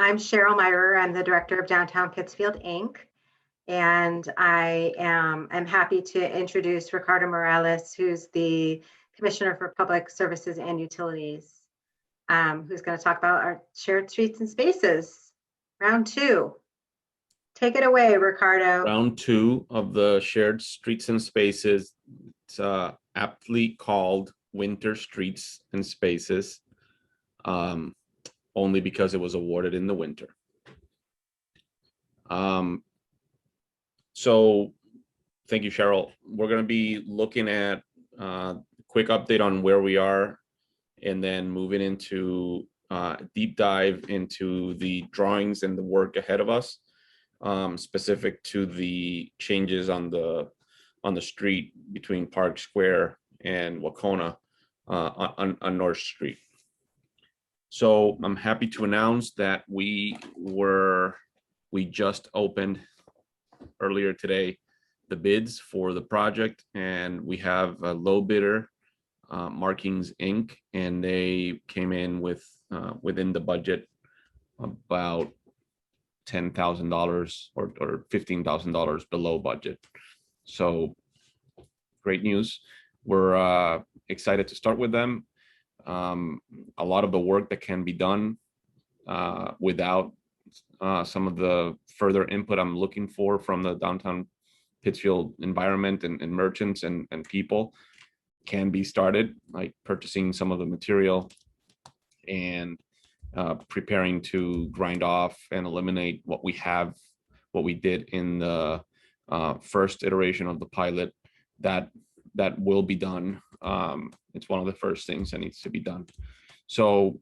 I'm Cheryl Myrer. I'm the director of Downtown Pittsfield, Inc. And I'm happy to introduce Ricardo Morales, who's the Commissioner for Public Services and Utilities, who's going to talk about our shared streets and spaces. Round two. Take it away, Ricardo. Round two of the shared streets and spaces. It's aptly called Winter Streets and Spaces, only because it was awarded in the winter. So thank you, Cheryl. We're going to be looking at a quick update on where we are, and then moving into a deep dive into the drawings and the work ahead of us, specific to the changes on the street between Park Square and Wacona on North Street. So I'm happy to announce that we just opened earlier today the bids for the project, and we have a low bidder, Markings Inc., and they came in with within the budget about $10,000 or $15,000 below budget. So great news. We're excited to start with them. A lot of the work that can be done without some of the further input I'm looking for from the downtown Pittsfield environment and merchants and people can be started, like purchasing some of the material and preparing to grind off and eliminate what we did in the first iteration of the pilot. That will be done. It's one of the first things that needs to be done. So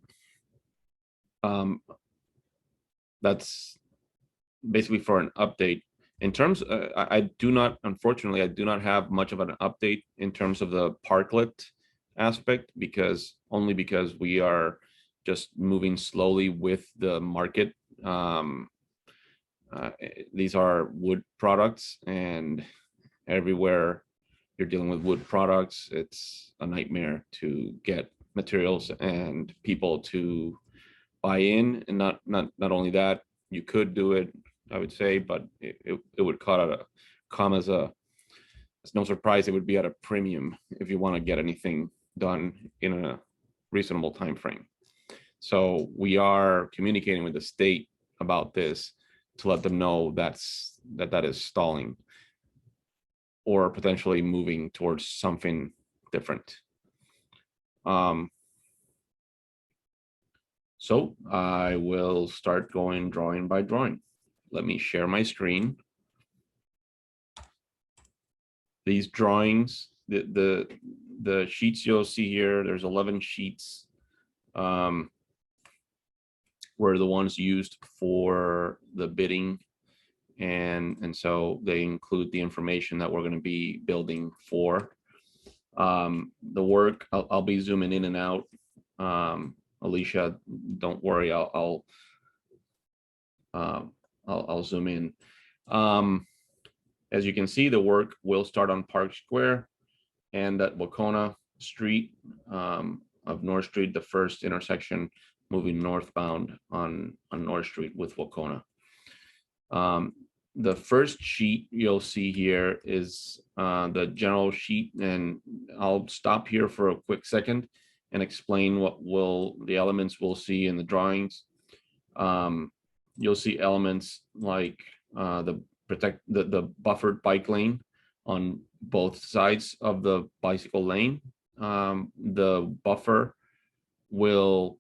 that's basically for an update. In terms, unfortunately, I do not have much of an update in terms of the parklet aspect, because we are just moving slowly with the market. These are wood products, and everywhere you're dealing with wood products, it's a nightmare to get materials and people to buy in. And not only that, you could do it, I would say, but it would come as it's no surprise it would be at a premium if you want to get anything done in a reasonable time frame. So we are communicating with the state about this to let them know that is stalling, or potentially moving towards something different. So I will start going drawing by drawing. Let me share my screen. These drawings, the sheets you'll see here, there's 11 sheets, were the ones used for the bidding. And so they include the information that we're going to be building for. The work, I'll be zooming in and out. Alicia, don't worry, I'll zoom in. As you can see, the work will start on Park Square and at Wacona Street of North Street, the first intersection moving northbound on North Street with Wacona. The first sheet you'll see here is the general sheet, and I'll stop here for a quick second and explain what the elements we'll see in the drawings. You'll see elements like the buffered bike lane on both sides of the bicycle lane. The buffer will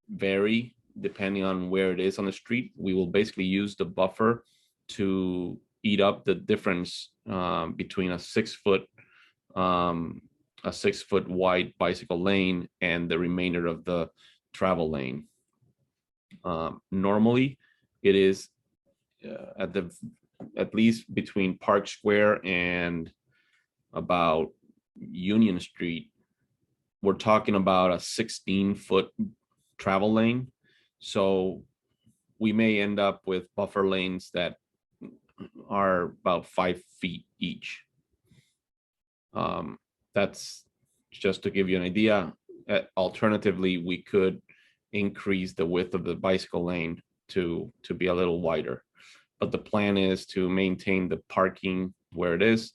vary depending on where it is on the street. We will basically use the buffer to eat up the difference between a 6 foot wide bicycle lane and the remainder of the travel lane. Normally it is at least between Park Square and about Union Street, we're talking about a 16-foot travel lane. So we may end up with buffer lanes that are about 5 feet each. That's just to give you an idea. Alternatively, we could increase the width of the bicycle lane to be a little wider. But the plan is to maintain the parking where it is,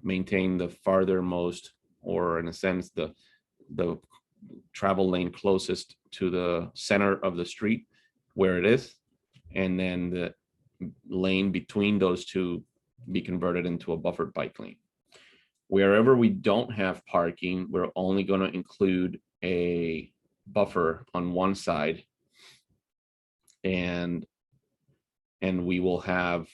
maintain the farthermost, or in a sense, the travel lane closest to the center of the street where it is, and then the lane between those two be converted into a buffered bike lane. Wherever we don't have parking, we're only going to include a buffer on one side, and we will have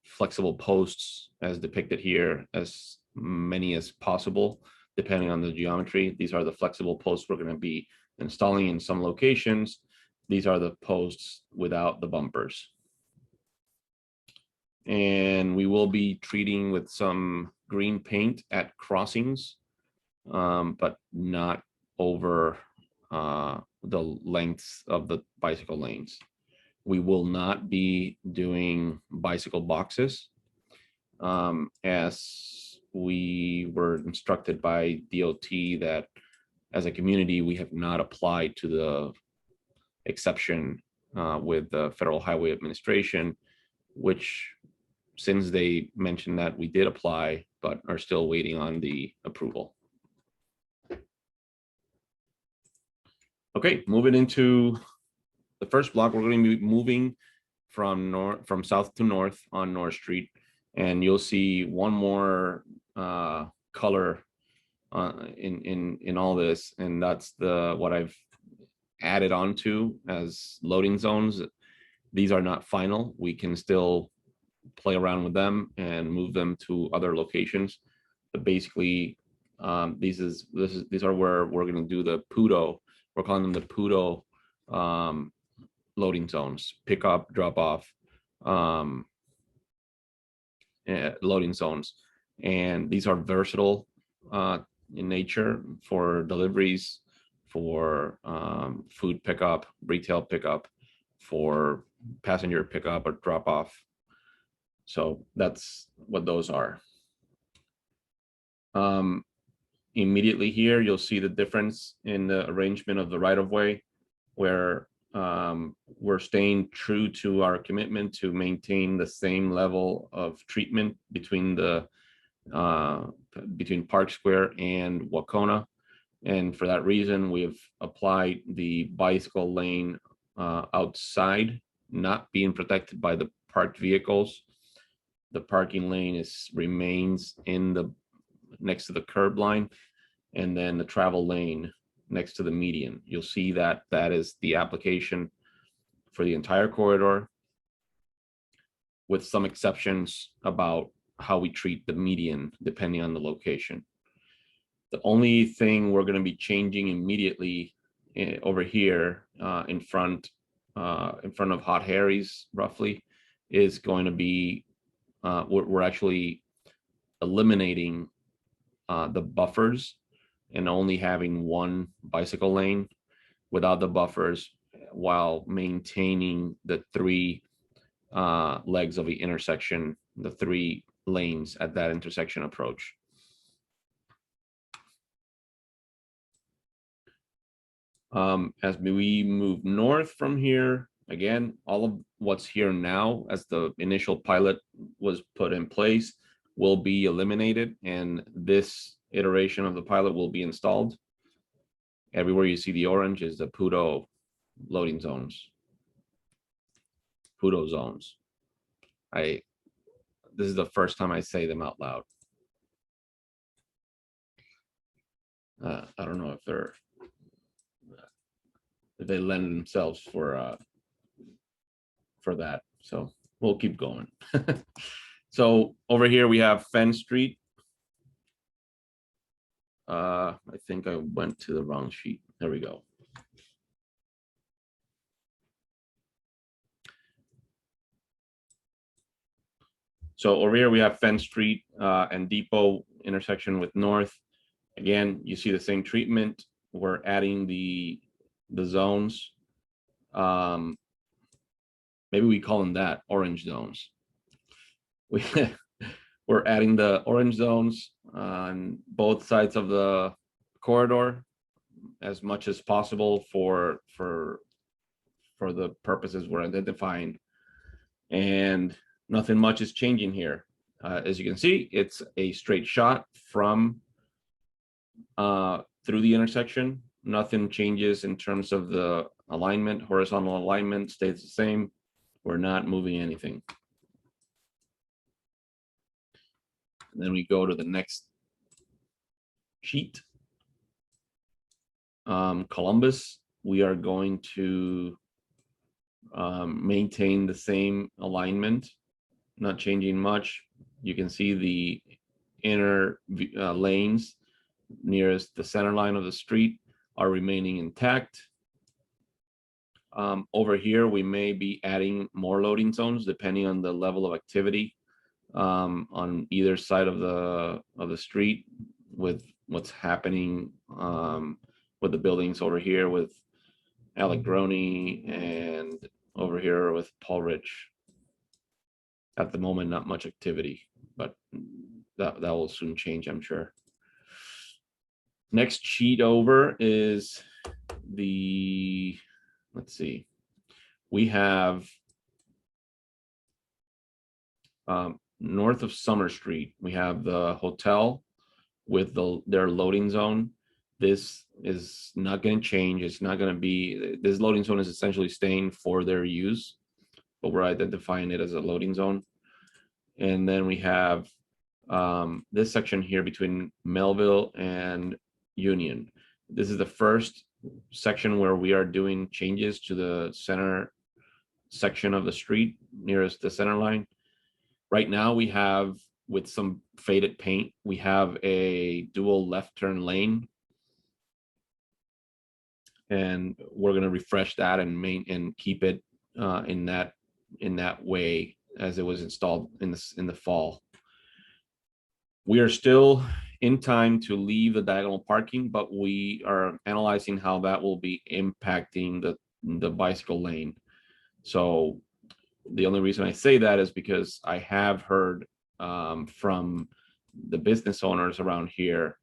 flexible posts as depicted here, as many as possible, depending on the geometry. These are the flexible posts we're going to be installing in some locations. These are the posts without the bumpers. And we will be treating with some green paint at crossings, but not over the lengths of the bicycle lanes. We will not be doing bicycle boxes, as we were instructed by DOT that as a community, we have not applied to the exception with the Federal Highway Administration, which, since they mentioned that, we did apply, but are still waiting on the approval. Okay, moving into the first block, we're going to be moving from south to north on North Street, and you'll see one more color in all this, and that's what I've added onto as loading zones. These are not final. We can still play around with them and move them to other locations, but basically these are where we're going to do the PUDO. We're calling them the PUDO loading zones, pick up, drop off loading zones. And these are versatile in nature for deliveries, for food pickup, retail pickup, for passenger pickup or drop off. So that's what those are. Immediately here, you'll see the difference in the arrangement of the right-of-way, where we're staying true to our commitment to maintain the same level of treatment between Park Square and Wacona. And for that reason, we have applied the bicycle lane outside, not being protected by the parked vehicles. The parking lane remains next to the curb line, and then the travel lane next to the median. You'll see that is the application for the entire corridor, with some exceptions about how we treat the median depending on the location. The only thing we're going to be changing immediately over here in front of Hot Harry's, roughly, is going to be we're actually eliminating the buffers and only having one bicycle lane without the buffers, while maintaining the three legs of the intersection, the three lanes at that intersection approach. As we move north from here, again, all of what's here now, as the initial pilot was put in place, will be eliminated, and this iteration of the pilot will be installed. Everywhere you see the orange is the PUDO loading zones, PUDO zones. This is the first time I say them out loud. I don't know if they lend themselves for that, so we'll keep going. So over here we have Fenn Street. I think I went to the wrong sheet. There we go. So over here we have Fenn Street and Depot intersection with North. Again, you see the same treatment. We're adding the zones. Maybe we call them that, orange zones. We're adding the orange zones on both sides of the corridor as much as possible for for the purposes we're identifying. And nothing much is changing here. As you can see, it's a straight shot from through the intersection. Nothing changes in terms of the alignment. Horizontal alignment stays the same. We're not moving anything. And then we go to the next sheet. Columbus, we are going to maintain the same alignment, not changing much. You can see the inner lanes nearest the center line of the street are remaining intact. Over here, we may be adding more loading zones depending on the level of activity on either side of the street, with what's happening with the buildings over here with Allegroni and over here with Paul Rich. At the moment, not much activity, but that will soon change, I'm sure. Next sheet over is the, let's see, we have north of Summer Street, we have the hotel with their loading zone. This is not going to change. It's not going to be, this loading zone is essentially staying for their use, but we're identifying it as a loading zone. And then we have this section here between Melville and Union. This is the first section where we are doing changes to the center section of the street nearest the center line. Right now we have, with some faded paint, we have a dual left turn lane. And we're going to refresh that and keep it in that way as it was installed in the fall. We are still in time to leave the diagonal parking, but we are analyzing how that will be impacting the bicycle lane. So the only reason I say that is because I have heard from the business owners around here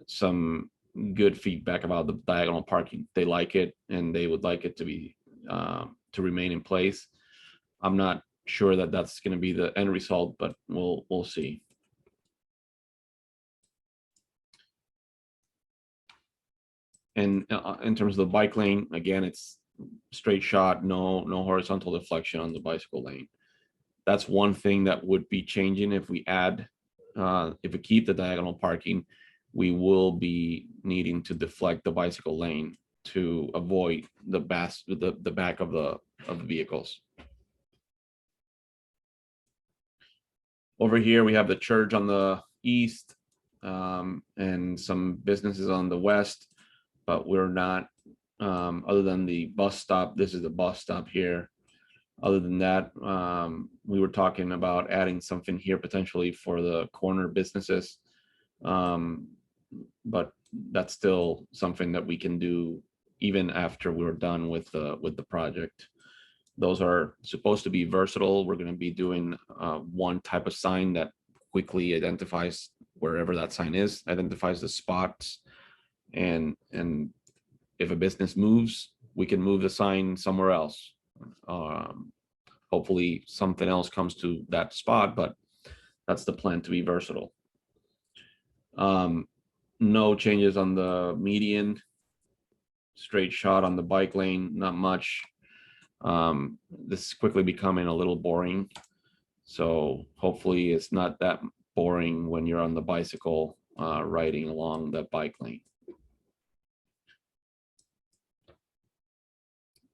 some good feedback about the diagonal parking. They like it and they would like it to be to remain in place. I'm not sure that that's going to be the end result, but we'll see. And in terms of the bike lane, again, it's straight shot, no horizontal deflection on the bicycle lane. That's one thing that would be changing if we add, if we keep the diagonal parking. We will be needing to deflect the bicycle lane to avoid the back of the vehicles. Over here, we have the church on the east and some businesses on the west, but we're not, other than the bus stop, this is the bus stop here. Other than that, we were talking about adding something here potentially for the corner businesses. But that's still something that we can do even after we're done with the project. Those are supposed to be versatile. We're going to be doing one type of sign that quickly identifies wherever that sign is, identifies the spots, and if a business moves, we can move the sign somewhere else. Hopefully something else comes to that spot, but that's the plan, to be versatile. No changes on the median, straight shot on the bike lane, not much. This is quickly becoming a little boring, so hopefully it's not that boring when you're on the bicycle riding along the bike lane.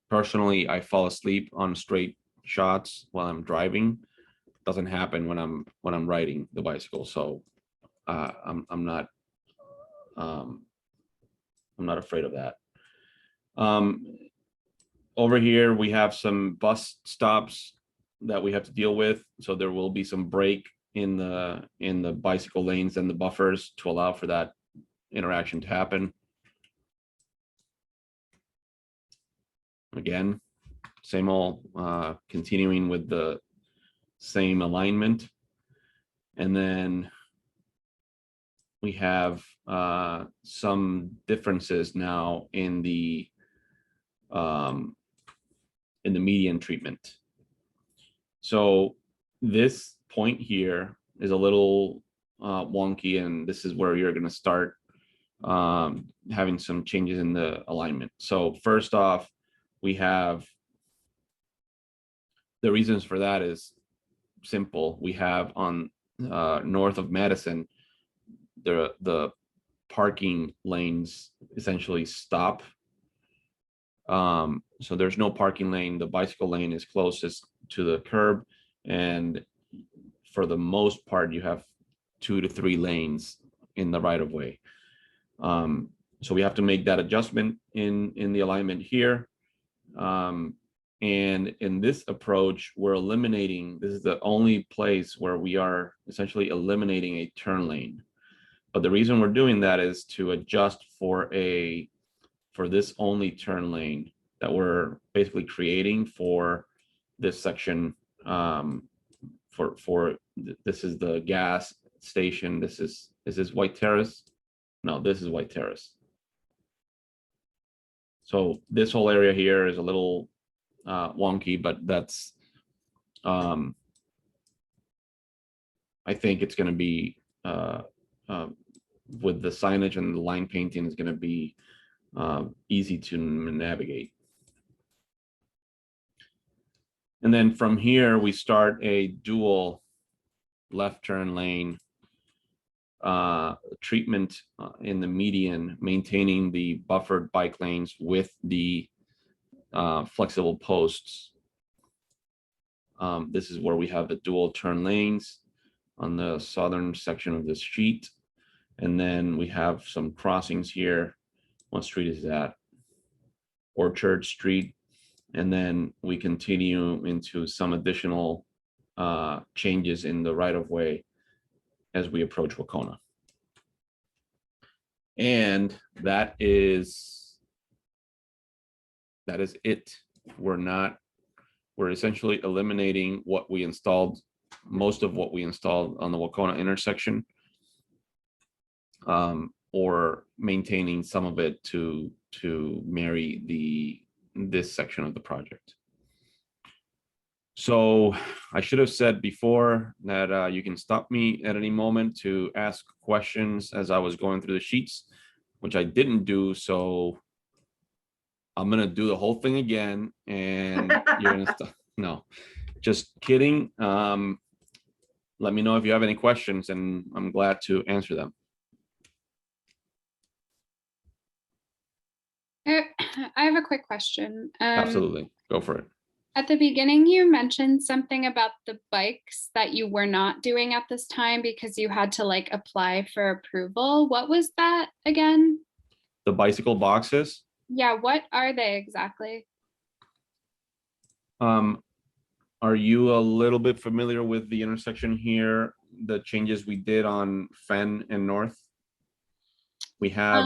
Personally, I fall asleep on straight shots while I'm driving. It doesn't happen when I'm riding the bicycle, so I'm not afraid of that. Over here, we have some bus stops that we have to deal with. So there will be some break in the bicycle lanes and the buffers to allow for that interaction to happen. Again, same old, continuing with the same alignment. And then we have some differences now in the in the median treatment. So this point here is a little wonky, and this is where you're going to start having some changes in the alignment. So first off, we have the reasons for that is simple. We have on north of Madison, the parking lanes essentially stop. So there's no parking lane. The bicycle lane is closest to the curb, and for the most part, you have 2 to 3 lanes in the right of way. So we have to make that adjustment in the alignment here. And in this approach, we're eliminating, this is the only place where we are essentially eliminating a turn lane. But the reason we're doing that is to adjust for this only turn lane that we're basically creating for this section. This is the gas station. Is this White Terrace? No, this is White Terrace. So this whole area here is a little wonky, but that's I think it's going to be with the signage and the line painting is going to be easy to navigate. And then from here, we start a dual left turn lane treatment in the median, maintaining the buffered bike lanes with the flexible posts. This is where we have the dual turn lanes on the southern section of this sheet. And then we have some crossings here. What street is that? Orchard Street. And then we continue into some additional changes in the right-of-way as we approach Wacona. And that is it. We're essentially eliminating what we installed, most of what we installed on the Wacona intersection, or maintaining some of it to marry this section of the project. So I should have said before that you can stop me at any moment to ask questions as I was going through the sheets, which I didn't do. So I'm going to do the whole thing again, and you're going to stop. No, just kidding. Let me know if you have any questions, and I'm glad to answer them. I have a quick question. Absolutely. Go for it. At the beginning, you mentioned something about the bikes that you were not doing at this time because you had to like apply for approval. What was that again? The bicycle boxes? Yeah, what are they exactly? Are you a little bit familiar with the intersection here, the changes we did on Fenn and North? We have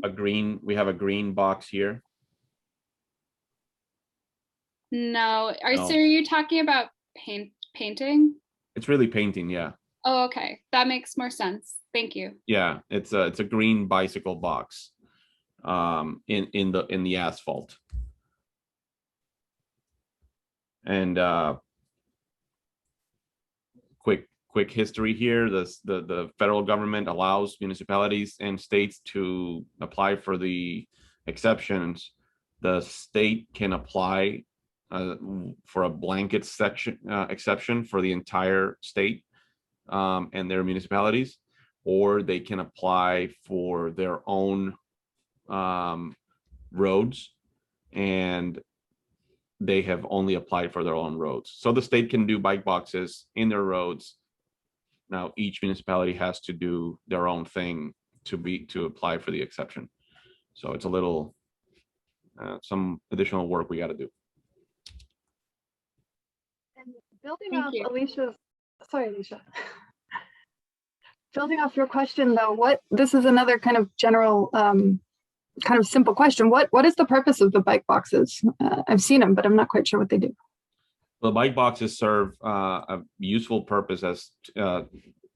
a green box here. No. No. So are you talking about painting? It's really painting, yeah. Oh, okay. That makes more sense. Thank you. Yeah, it's a green bicycle box in the asphalt. And quick history here. The federal government allows municipalities and states to apply for the exceptions. The state can apply for a blanket exception for the entire state and their municipalities, or they can apply for their own roads, and they have only applied for their own roads. So the state can do bike boxes in their roads. Now each municipality has to do their own thing to apply for the exception. So it's a little some additional work we got to do. And building off Alicia's, sorry, Alicia. Building off your question though, this is another kind of general, kind of simple question. What is the purpose of the bike boxes? I've seen them, but I'm not quite sure what they do. The bike boxes serve a useful purpose as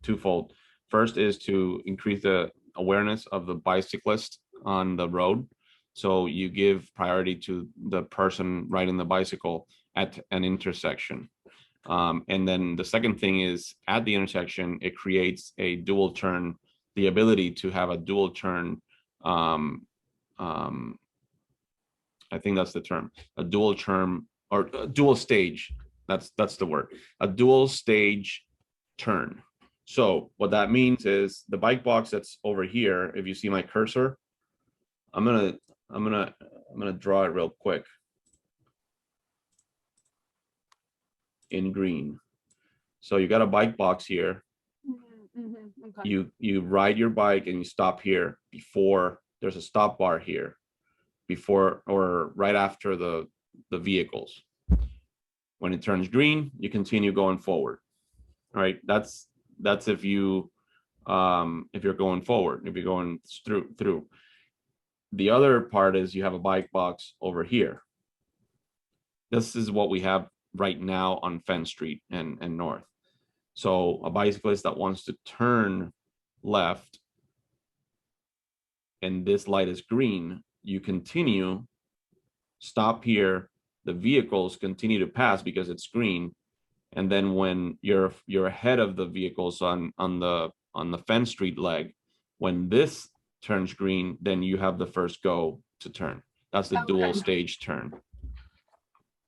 twofold. First is to increase the awareness of the bicyclist on the road. So you give priority to the person riding the bicycle at an intersection. And then the second thing is at the intersection, it creates a dual turn, the ability to have a dual turn. I think that's the term, a dual term or a dual stage. That's the word, a dual stage turn. So what that means is the bike box that's over here, if you see my cursor, I'm gonna draw it real quick in green. So you got a bike box here. Okay. You ride your bike and you stop here before there's a stop bar here, before or right after the vehicles. When it turns green, you continue going forward. All right, that's if you're going forward, if you're going through. The other part is you have a bike box over here. This is what we have right now on Fenn Street and North. So a bicyclist that wants to turn left and this light is green, you continue, stop here, the vehicles continue to pass because it's green. And then when you're ahead of the vehicles on the Fenn Street leg, when this turns green, then you have the first go to turn. That's the dual stage turn.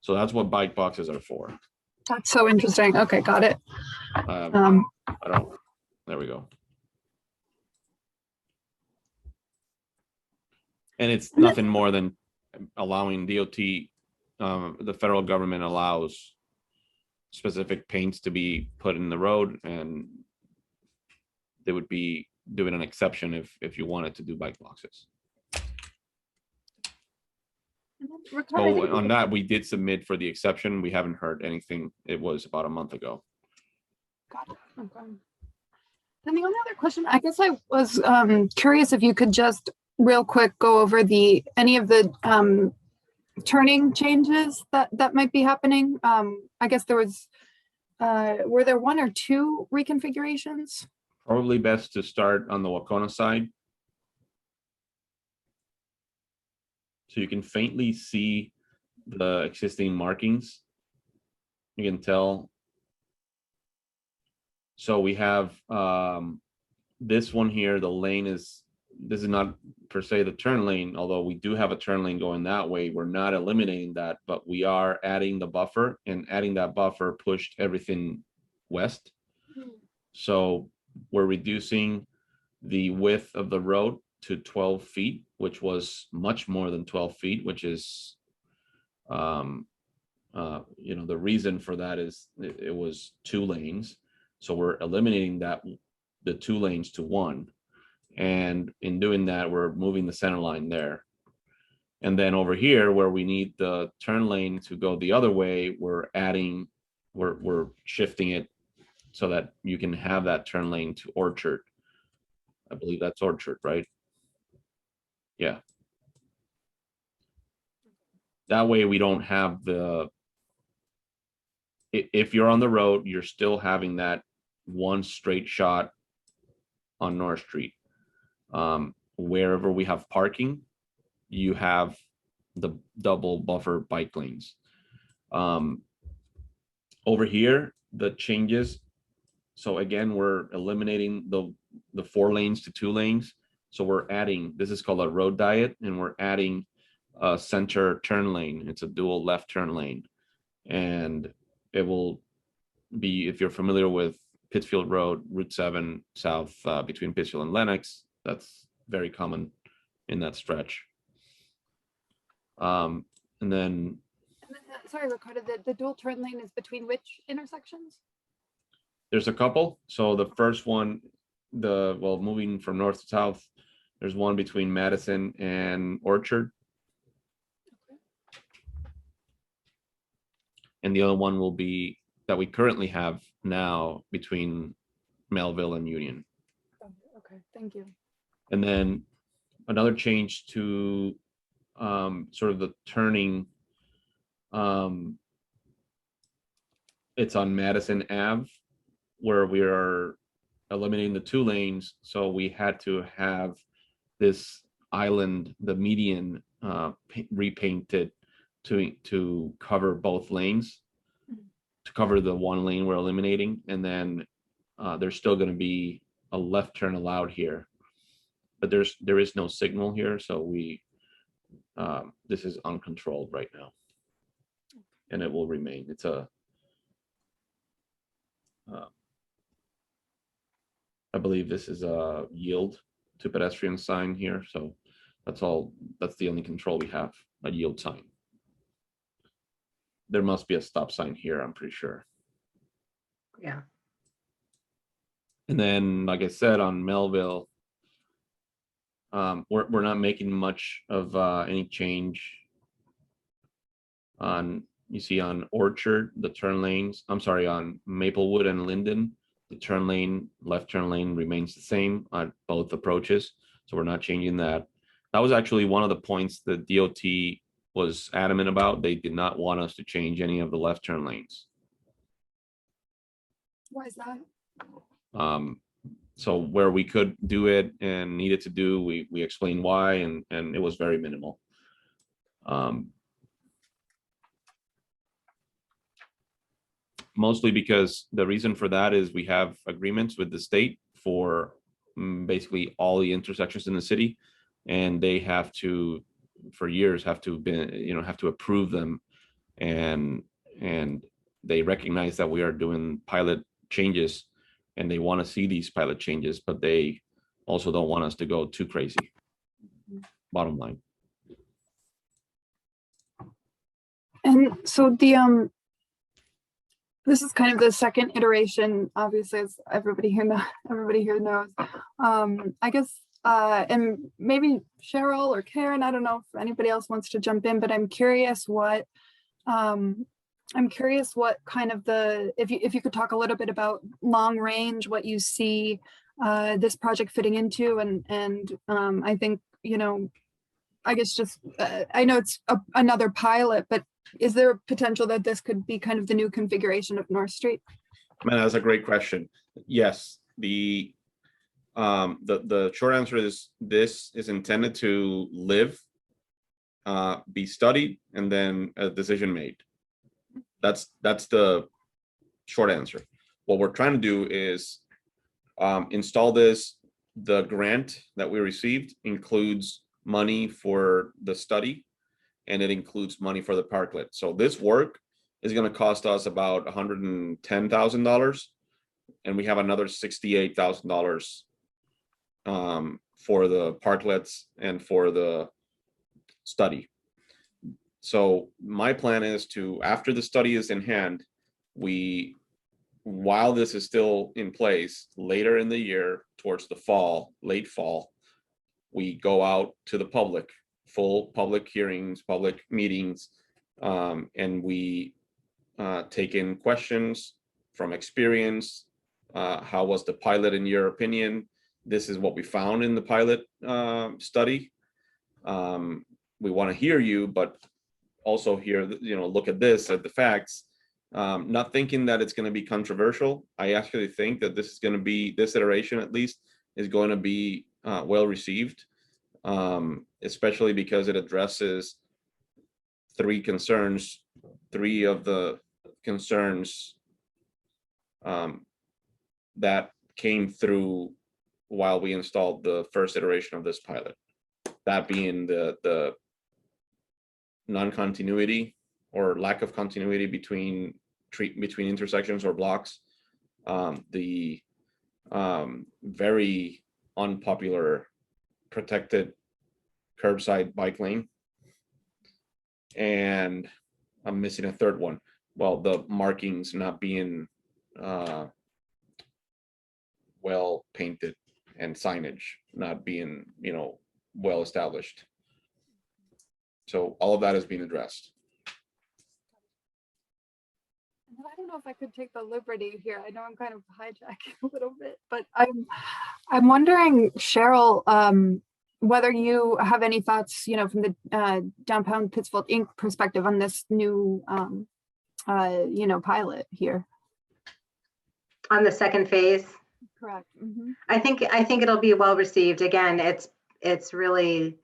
So that's what bike boxes are for. That's so interesting. Okay, got it. There we go. And it's nothing more than allowing DOT, the federal government allows specific paints to be put in the road, and they would be doing an exception if you wanted to do bike boxes. So on that, we did submit for the exception. We haven't heard anything. It was about a month ago. Got it. Okay. Then the only other question, I guess I was curious if you could just real quick go over any of the turning changes that might be happening. I guess there was, were there one or two reconfigurations? Probably best to start on the Wacona side. So you can faintly see the existing markings. You can tell. So we have this one here, the lane this is not per se the turn lane, although we do have a turn lane going that way. We're not eliminating that, but we are adding the buffer, and adding that buffer pushed everything west. So we're reducing the width of the road to 12 feet, which was much more than 12 feet, which is, the reason for that is it was 2 lanes. So we're eliminating the 2 lanes to 1. And in doing that, we're moving the center line there. And then over here, where we need the turn lane to go the other way, we're shifting it so that you can have that turn lane to Orchard. I believe that's Orchard, right? Yeah. That way we don't have if you're on the road, you're still having that one straight shot on North Street. Wherever we have parking, you have the double buffer bike lanes. Over here, the changes. So again, we're eliminating the 4 lanes to 2 lanes. So we're adding, this is called a road diet, and we're adding a center turn lane. It's a dual left turn lane. And it will be, if you're familiar with Pittsfield Road, Route 7 south between Pittsfield and Lenox, that's very common in that stretch. And then sorry, Ricardo, the dual turn lane is between which intersections? There's a couple. So the first one, moving from north to south, there's one between Madison and Orchard. Okay. And the other one will be that we currently have now between Melville and Union. Okay, thank you. And then another change to sort of the turning, it's on Madison Ave, where we are eliminating the 2 lanes. So we had to have this island, the median repainted to cover both lanes, to cover the one lane we're eliminating, and then there's still going to be a left turn allowed here, but there is no signal here, so this is uncontrolled right now, and it will remain. It's a I believe this is a yield to pedestrian sign here, so that's the only control we have, a yield sign. There must be a stop sign here, I'm pretty sure. Yeah. And then, like I said, on Melville, we're not making much of any change on, you see on Orchard, the turn lanes, I'm sorry, on Maplewood and Linden, the turn lane, left turn lane remains the same on both approaches. So we're not changing that. That was actually one of the points the DOT was adamant about. They did not want us to change any of the left turn lanes. Why is that? So where we could do it and needed to do, we explained why, and it was very minimal. Mostly because the reason for that is we have agreements with the state for basically all the intersections in the city, and they have to, for years, have to approve them, and they recognize that we are doing pilot changes, and they want to see these pilot changes, but they also don't want us to go too crazy. Bottom line. And so this is kind of the second iteration, obviously, as everybody here knows. I guess, and maybe Cheryl or Karen, I don't know if anybody else wants to jump in, but I'm curious what kind of if you could talk a little bit about long range, what you see this project fitting into, and I think, I guess just I know it's another pilot, but is there a potential that this could be kind of the new configuration of North Street? Man, that's a great question. Yes, the short answer is this is intended to live, be studied, and then a decision made. That's the short answer. What we're trying to do is install this. The grant that we received includes money for the study, and it includes money for the parklet. So this work is going to cost us about $110,000, and we have another $68,000 for the parklets and for the study. So my plan is to, after the study is in hand, while this is still in place, later in the year, towards the fall, late fall, we go out to the public, full public hearings, public meetings, and we take in questions from experience. How was the pilot in your opinion? This is what we found in the pilot study. We want to hear you, but also hear, look at this, at the facts. Not thinking that it's going to be controversial. I actually think that this iteration at least is going to be well received, especially because it addresses three of the concerns that came through while we installed the first iteration of this pilot. That being the non-continuity or lack of continuity between intersections or blocks, the very unpopular protected curbside bike lane, and I'm missing a third one. Well, the markings not being well painted and signage not being well established. So all of that is being addressed. I don't know if I could take the liberty here. I know I'm kind of hijacking a little bit, but I'm wondering, Cheryl, whether you have any thoughts, from the Downtown Pittsfield Inc. perspective on this new, pilot here. On the second phase. Correct. Mm-hmm. I think it'll be well received. Again, it's really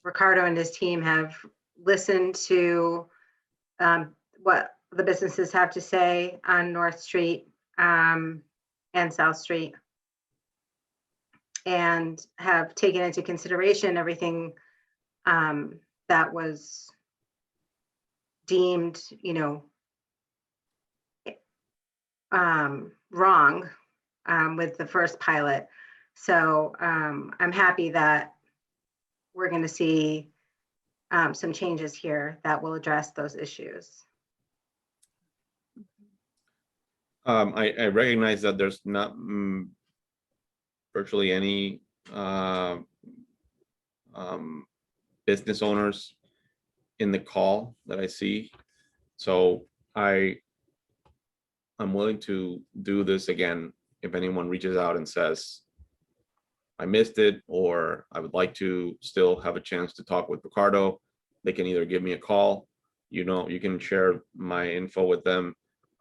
Ricardo and his team have listened to what the businesses have to say on North Street and South Street, and have taken into consideration everything that was deemed, wrong with the first pilot. So I'm happy that we're going to see some changes here that will address those issues. I recognize that there's not virtually any business owners in the call that I see. So I'm willing to do this again if anyone reaches out and says, I missed it, or I would like to still have a chance to talk with Ricardo. They can either give me a call, you can share my info with them,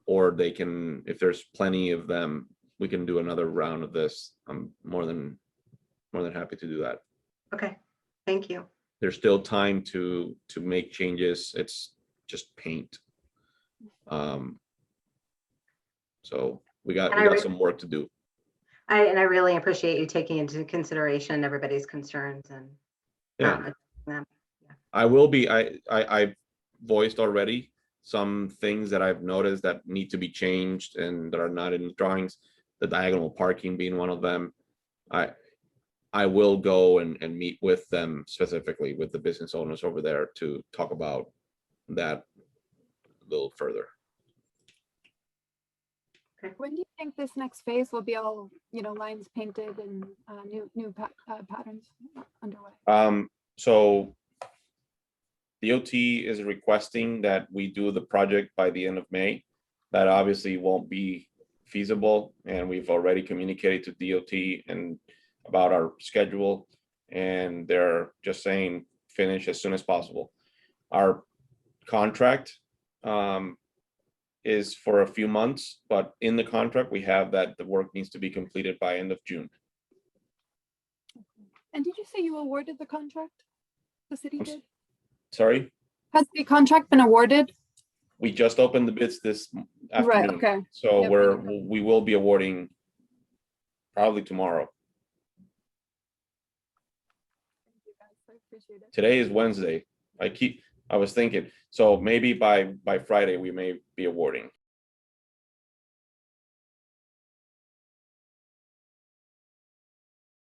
or they can, if there's plenty of them, we can do another round of this. I'm more than happy to do that. Okay, thank you. There's still time to make changes. It's just paint. So we got some work to do. I really appreciate you taking into consideration everybody's concerns and Yeah. them. I voiced already some things that I've noticed that need to be changed and that are not in the drawings, the diagonal parking being one of them. I will go and meet with them, specifically with the business owners over there, to talk about that a little further. When do you think this next phase will be all, lines painted and new patterns underway? So DOT is requesting that we do the project by the end of May. That obviously won't be feasible, and we've already communicated to DOT and about our schedule, and they're just saying finish as soon as possible. Our contract is for a few months, but in the contract we have that the work needs to be completed by end of June. And did you say you awarded the contract? The city did? Sorry? Has the contract been awarded? We just opened the bids this afternoon. Right, okay. So Yep. we will be awarding probably tomorrow. Thank you guys. I appreciate it. Today is Wednesday. I was thinking, so maybe by Friday we may be awarding.